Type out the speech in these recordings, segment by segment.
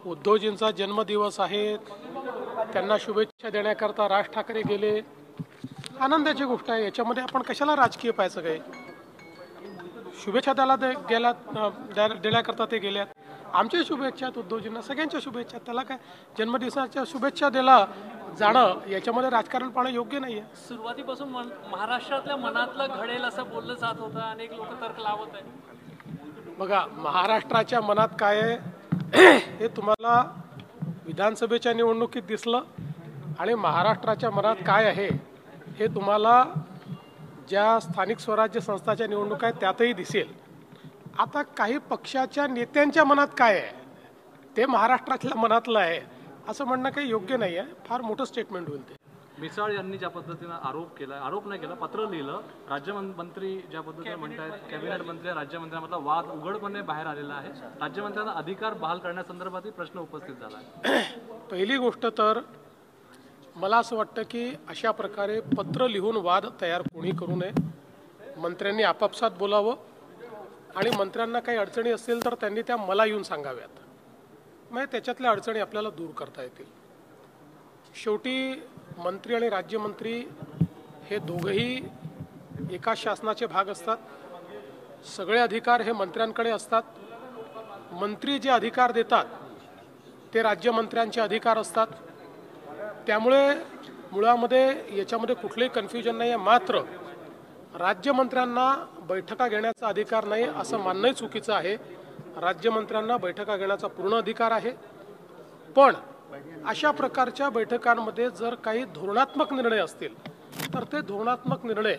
उद्धवजींचा जन्मदिवस आहे, त्यांना शुभेच्छा देण्याकरता राज ठाकरे गेले, आनंदाची गोष्ट आहे। याच्यामध्ये आपण कशाला राजकीय पाहायचं काय? शुभेच्छा त्याला देण्याकरता ते गेल्यात, आमच्या शुभेच्छा आहेत उद्धवजींना, सगळ्यांच्या शुभेच्छा। त्याला काय जन्मदिवसाच्या शुभेच्छा दिला जाणं याच्यामध्ये राजकारण पाहणं योग्य नाही आहे। सुरुवातीपासून महाराष्ट्रातल्या मनातलं घडेल असं बोललं जात होतं, अनेक लोक तर्क लावत आहेत। बघा, महाराष्ट्राच्या मनात काय आहे हे तुम्हाला विधानसभेच्या निवडणुकीत दिसलं, आणि महाराष्ट्राच्या मनात काय आहे हे तुम्हाला ज्या स्थानिक स्वराज्य संस्थाच्या निवडणुका आहेत त्यातही दिसेल। आता काही पक्षाच्या नेत्यांच्या मनात काय आहे ते महाराष्ट्रातल्या मनातलं आहे असं म्हणणं काही योग्य नाही आहे, फार मोठं स्टेटमेंट होईल ते। मिसाळ यांनी ज्या पद्धतीनं आरोप केला, आरोप नाही केला, पत्र लिहिलं, राज्यमंत्री ज्या पद्धतीने म्हणतात, कॅबिनेट मंत्री राज्यमंत्र्यांमधला वाद उघडपणे बाहेर आलेला आहे, राज्यमंत्र्यांना अधिकार बहाल करण्यासंदर्भातही प्रश्न उपस्थित झाला आहे। पहिली गोष्ट तर मला असं वाटतं की अशा प्रकारे पत्र लिहून वाद तयार कोणी करू नये, मंत्र्यांनी आपापसात बोलावं, आणि मंत्र्यांना काही अडचणी असतील तर त्यांनी त्या मला येऊन सांगाव्यात, मग त्याच्यातल्या अडचणी आपल्याला दूर करता येतील। शेवटी मंत्री आणि राज्यमंत्री हे दोघंही एका शासनाचे भाग असतात, सगळे अधिकार हे मंत्र्यांकडे असतात, मंत्री जे अधिकार देतात ते राज्यमंत्र्यांचे अधिकार असतात, त्यामुळे मुळामध्ये याच्यामध्ये कुठलेही कन्फ्युजन नाही आहे। मात्र राज्यमंत्र्यांना बैठका घेण्याचा अधिकार नाही असं मानणंही चुकीचं आहे। राज्यमंत्र्यांना बैठका घेण्याचा पूर्ण अधिकार आहे, पण अशा प्रकारच्या बैठकांमध्ये जर काही धोरणात्मक निर्णय असतील तर ते धोरणात्मक निर्णय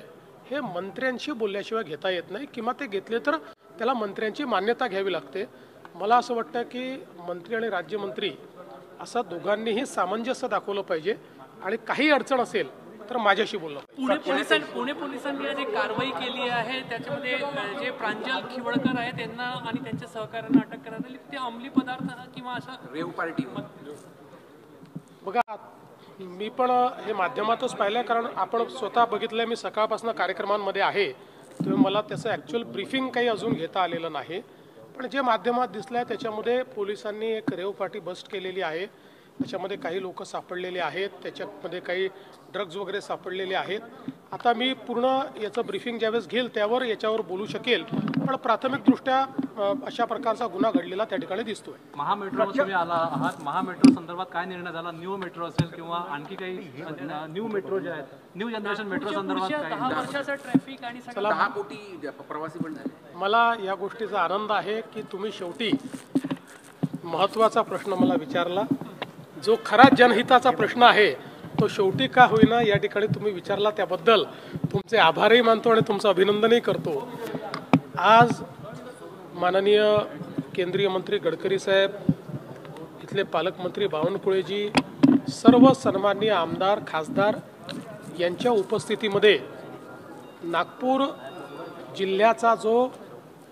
हे मंत्र्यांशी बोलल्याशिवाय घेता येत नाही, किंवा ते घेतले तर त्याला मंत्र्यांची मान्यता घ्यावी लागते। मला असं वाटतं की मंत्री आणि राज्यमंत्री असं दोघांनीही सामंजस्य दाखवलं पाहिजे, आणि काही अडचण असेल तर माझ्याशी बोललं पाहिजे। पुणे पोलिसांनी आज एक कारवाई केली आहे, त्याच्यामध्ये जे प्रांजल खिवडकर आहे त्यांना आणि त्यांच्या सहकाऱ्यांना अटक करण्यात आली। ते अंमली पदार्थ किंवा असं रेव पार्टी, बघा, मी पण हे माध्यमातच पाहिलं, कारण आपण स्वतः बघितलं, मी सकाळपासून कार्यक्रमांमध्ये आहे, तर मला त्याचं ॲक्च्युअल ब्रीफिंग काही अजून घेता आलेलं नाही, पण जे माध्यमात दिसलं आहे त्याच्यामध्ये पोलिसांनी एक रेव पार्टी बस्ट केलेली आहे, त्याच्यामध्ये काही लोक सापडलेले आहेत, त्याच्यामध्ये काही ड्रग्ज वगैरे सापडलेले आहेत। आता मी पूर्ण याचं ब्रीफिंग ज्यावेळेस घेईल त्यावर याच्यावर बोलू शकेल, पण प्राथमिकदृष्ट्या अशा प्रकारचा गुन्हा घडलेला त्या ठिकाणी दिसतोय। महामेट्रोवर तुम्ही आला आहात, महामेट्रो संदर्भात काय निर्णय झाला? न्यू मेट्रो असेल किंवा आणखी काही न्यू मेट्रो जे आहेत, न्यू जनरेशन मेट्रो संदर्भात काय? 10 वर्षाचा ट्रॅफिक आणि 10 कोटी प्रवासी पण झाले। मला या गोष्टीचा आनंद आहे की तुम्ही शेवटी महत्त्वाचा प्रश्न मला विचारला, जो खरा जनहिताचा प्रश्न आहे तो शेवटी का होईना या ठिकाणी तुम्ही विचारला, त्याबद्दल तुमचे आभारही मानतो आणि तुमचं अभिनंदनही करतो। आज माननीय केंद्रीय मंत्री गडकरी साहेब, इथले पालकमंत्री बावनकुळेजी, सर्व सन्माननीय आमदार खासदार यांच्या उपस्थितीमध्ये नागपूर जिल्ह्याचा जो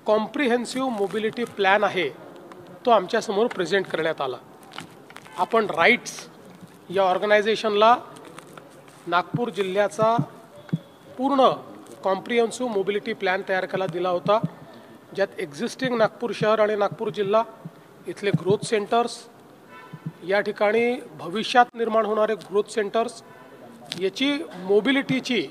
कॉम्प्रिहेन्सिव्ह मोबिलिटी प्लॅन आहे तो आमच्यासमोर प्रेझेंट करण्यात आला। आपण राईट्स या ऑर्गनायझेशनला नागपूर जिल्ह्याचा पूर्ण कॉम्प्रिहेन्सिव्ह मोबिलिटी प्लॅन तयार करायला दिला होता, ज्यात एक्झिस्टिंग नागपूर शहर आणि नागपूर जिल्हा, इथले ग्रोथ सेंटर्स, या ठिकाणी भविष्यात निर्माण होणारे ग्रोथ सेंटर्स, याची मोबिलिटीची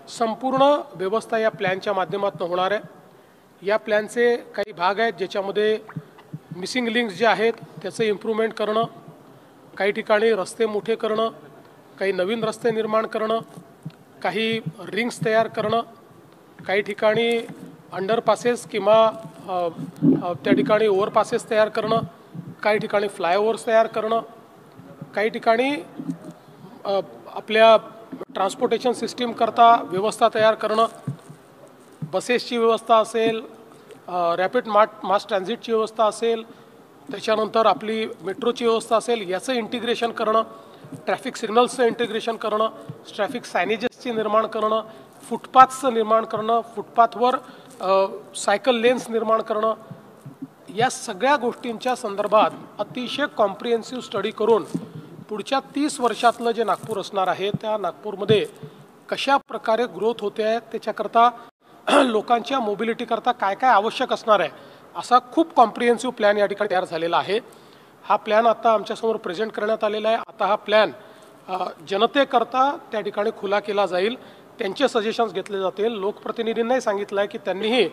संपूर्ण व्यवस्था या प्लॅनच्या माध्यमातून होणार आहे। या प्लॅनचे काही भाग आहेत ज्याच्यामध्ये मिसिंग लिंक्स जे आहेत त्याचं इम्प्रूव्हमेंट करणं, काही ठिकाणी रस्ते मोठे करणं, काही नवीन रस्ते निर्माण करणं, काही रिंग्स तयार करणं, काही ठिकाणी अंडरपासेस किंवा त्या ठिकाणी ओव्हरपासेस तयार करणं, काही ठिकाणी फ्लायओव्हर्स तयार करणं, काही ठिकाणी आपल्या ट्रान्सपोर्टेशन सिस्टीम करता व्यवस्था तयार करणं, बसेसची व्यवस्था असेल, रॅपिड मास ट्रान्झिटची व्यवस्था असेल, त्याच्यानंतर आपली मेट्रोची व्यवस्था असेल, याचं इंटिग्रेशन करणं, ट्रॅफिक सिग्नल्सचं इंटिग्रेशन करणं, ट्रॅफिक सायनेजेसची निर्माण करणं, फुटपाथचं निर्माण करणं, फुटपाथवर सायकल लेन्स निर्माण करणं, या सगळ्या गोष्टींच्या संदर्भात अतिशय कॉम्प्रिहेन्सिव्ह स्टडी करून पुढच्या 30 वर्षातलं जे नागपूर असणार आहे त्या नागपूरमध्ये कशा प्रकारे ग्रोथ होते आहे, त्याच्याकरता लोकांच्या मोबिलिटी करता काय काय आवश्यक असणार आहे असा खूप कॉम्प्रिहेन्सिव्ह प्लॅन या ठिकाणी तयार झालेला आहे। हा प्लॅन आता आमच्यासमोर प्रेझेंट करण्यात आलेला आहे. आता हा प्लॅन जनतेकरता त्या ठिकाणी खुला केला जाईल. त्यांचे सजेशन्स घेतले जातील. लोकप्रतिनिधींनाही सांगितलं आहे की त्यांनीही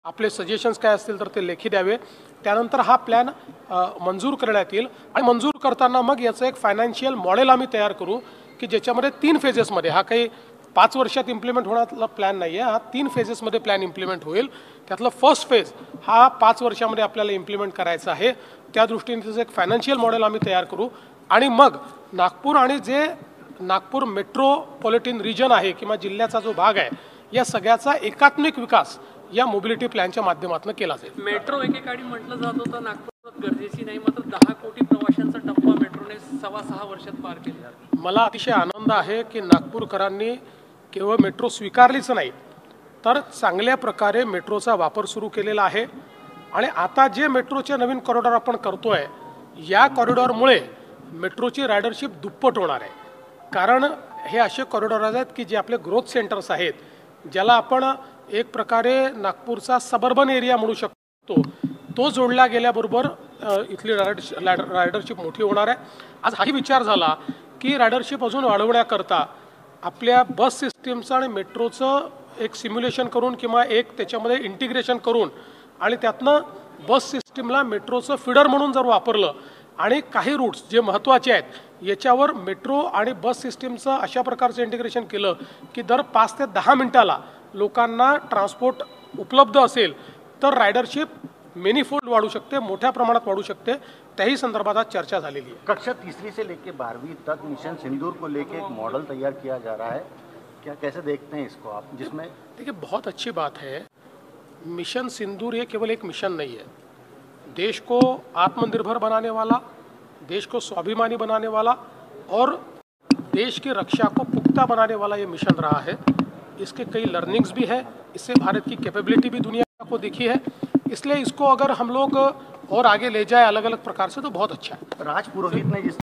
आपले सजेशन्स काय असतील तर ते लेखी द्यावे. त्यानंतर हा प्लॅन मंजूर करण्यात येईल आणि मंजूर करताना मग याचं एक फायनान्शियल मॉडेल आम्ही तयार करू की ज्याच्यामध्ये 3 फेजेसमध्ये, हा काही 5 वर्षात इम्प्लिमेंट होण्याचा प्लॅन नाही आहे, हा 3 फेजेसमध्ये प्लॅन इम्प्लिमेंट होईल. त्यातला फर्स्ट फेज हा 5 वर्षामध्ये आपल्याला इम्प्लिमेंट करायचा आहे. त्या दृष्टीने त्याचं एक फायनान्शियल मॉडेल आम्ही तयार करू आणि मग नागपूर आणि जे नागपूर मेट्रोपॉलिटन रिजन आहे किंवा जिल्ह्याचा जो भाग आहे या सगळ्याचा एकात्मिक विकास या मोबिलिटी प्लॅनच्या माध्यमातून केला जाईल. मेट्रो एकेकाळी म्हटलं जात होतं नागपुरात गरजेची नाही, मात्र 10 कोटी प्रवाशांचा टप्पा मेट्रोने 6.5 वर्षात पार केला. मला अतिशय आनंद आहे की नागपूरकरांनी केवळ मेट्रो स्वीकारलीच नाही तर चांगल्या प्रकारे मेट्रोचा वापर सुरू केलेला आहे. आणि आता जे मेट्रोचे नवीन कॉरिडॉर आपण करतोय या कॉरिडॉरमुळे मेट्रोची रायडरशिप दुप्पट होणार आहे. कारण हे असे कॉरिडॉर आहेत की जे आपले ग्रोथ सेंटर्स आहेत, ज्याला आपण एक प्रकारे नागपूरचा सबर्बन एरिया म्हणू शकतो, तो जोडला गेल्याबरोबर इथली रायडरशिप मोठी होणार आहे. आज हाही विचार झाला की रायडरशिप अजून वाढवण्याकरता आपल्या बस सिस्टीमचं आणि मेट्रोचं एक सिम्युलेशन करून किंवा एक त्याच्यामध्ये इंटिग्रेशन करून आणि त्यातनं बस सिस्टीमला मेट्रोचं फीडर म्हणून जर वापरलं आणि काही रूट्स जे महत्त्वाचे आहेत याच्यावर मेट्रो आणि बस सिस्टीमचं अशा प्रकारचं इंटिग्रेशन केलं की दर 5 ते 10 मिनिटाला लोकांना ट्रान्सपोर्ट उपलब्ध असेल तर रायडरशिप मेनीफोल्ड वाढू शकते, मोठ्या प्रमाणात वाढू शकते. त्याही संदर्भात आज चर्चा झालेली है. कक्षा 3 से लेकर 12वीं तक मिशन सिंदूर को लेकर एक मॉडल तैयार किया जा रहा है, क्या कैसे देखते हैं इसको आप? जिसमें देखिए बहुत अच्छी बात है. मिशन सिंदूर ये केवल एक मिशन नहीं है. देश को आत्मनिर्भर बनाने वाला, देश को स्वाभिमानी बनाने वाला और देश की रक्षा को पुख्ता बनाने वाला ये मिशन रहा है. इसके कई लर्निंग्स भी है. इससे भारत की कैपेबिलिटी भी दुनिया को दिखी है. इसलिए इसको अगर हम लोग और आगे ले जाए अलग अलग प्रकार से तो बहुत अच्छा है. राज पुरोहित ने जिस